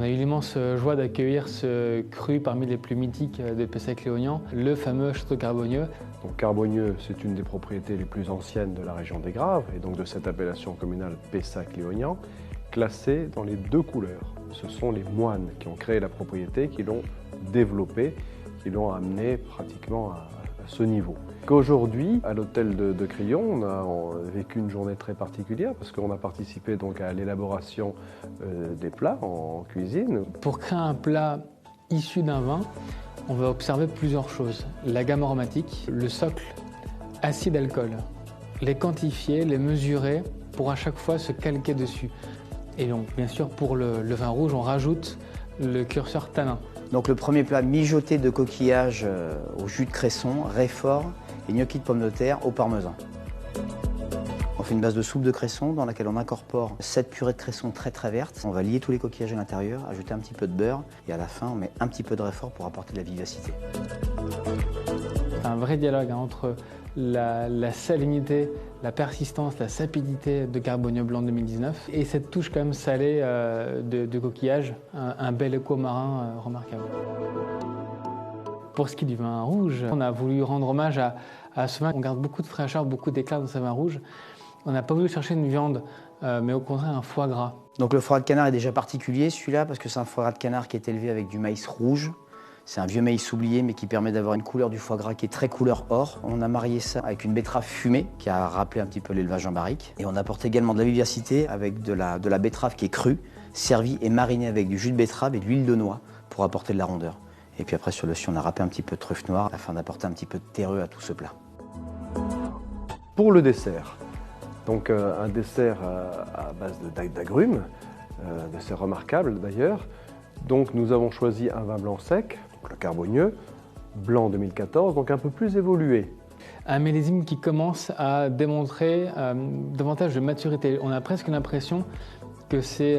a eu l'immense joie d'accueillir ce cru parmi les plus mythiques de Pessac-Léognan, le fameux château Carbonieux. Donc Carbonieux, c'est une des propriétés les plus anciennes de la région des Graves et donc de cette appellation communale Pessac-Léognan, classée dans les 2 couleurs. Ce sont les moines qui ont créé la propriété, qui l'ont développée, qui l'ont amenée pratiquement à ce niveau. Qu'aujourd'hui, à l'hôtel de Crillon, on a vécu une journée très particulière parce qu'on a participé donc à l'élaboration des plats en cuisine. Pour créer un plat issu d'un vin, on va observer plusieurs choses. La gamme aromatique, le socle acide alcool, les quantifier, les mesurer pour à chaque fois se calquer dessus. Et donc bien sûr pour le vin rouge, on rajoute le curseur tanin. Donc le premier plat, mijoté de coquillages au jus de cresson, réfort et gnocchi de pommes de terre au parmesan. On fait une base de soupe de cresson dans laquelle on incorpore cette purée de cresson très verte. On va lier tous les coquillages à l'intérieur, ajouter un petit peu de beurre et à la fin on met un petit peu de réfort pour apporter de la vivacité. C'est un vrai dialogue entre la salinité, la persistance, la sapidité de Carbonieux blanc 2019 et cette touche quand même salée de coquillage, un bel écho marin remarquable. Pour ce qui est du vin rouge, on a voulu rendre hommage à ce vin. On garde beaucoup de fraîcheur, beaucoup d'éclat dans ce vin rouge. On n'a pas voulu chercher une viande, mais au contraire un foie gras. Donc le foie de canard est déjà particulier celui-là parce que c'est un foie gras de canard qui est élevé avec du maïs rouge. C'est un vieux maïs oublié mais qui permet d'avoir une couleur du foie gras qui est très couleur or. On a marié ça avec une betterave fumée qui a rappelé un petit peu l'élevage en barrique. Et on apporte également de la vivacité avec de la betterave qui est crue, servie et marinée avec du jus de betterave et de l'huile de noix pour apporter de la rondeur. Et puis après sur le dessus on a râpé un petit peu de truffe noire afin d'apporter un petit peu de terreux à tout ce plat. Pour le dessert, donc un dessert à base d'agrumes, un dessert remarquable d'ailleurs. Donc nous avons choisi un vin blanc sec, donc le Carbonieux, blanc 2014, donc un peu plus évolué. Un millésime qui commence à démontrer davantage de maturité. On a presque l'impression que c'est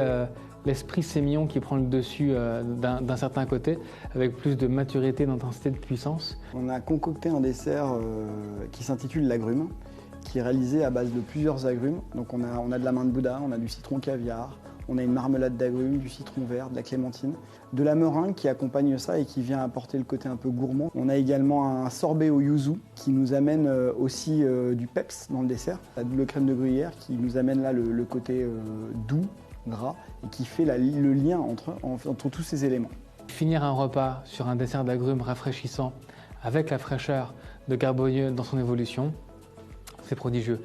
l'esprit sémillon qui prend le dessus d'un certain côté, avec plus de maturité, d'intensité, de puissance. On a concocté un dessert qui s'intitule l'agrume, qui est réalisé à base de plusieurs agrumes. Donc on a de la main de Bouddha, on a du citron caviar, on a une marmelade d'agrumes, du citron vert, de la clémentine, de la meringue qui accompagne ça et qui vient apporter le côté un peu gourmand. On a également un sorbet au yuzu qui nous amène aussi du peps dans le dessert, la double crème de gruyère qui nous amène là le côté doux, gras et qui fait le lien entre tous ces éléments. Finir un repas sur un dessert d'agrumes rafraîchissant avec la fraîcheur de Carbonieux dans son évolution, c'est prodigieux.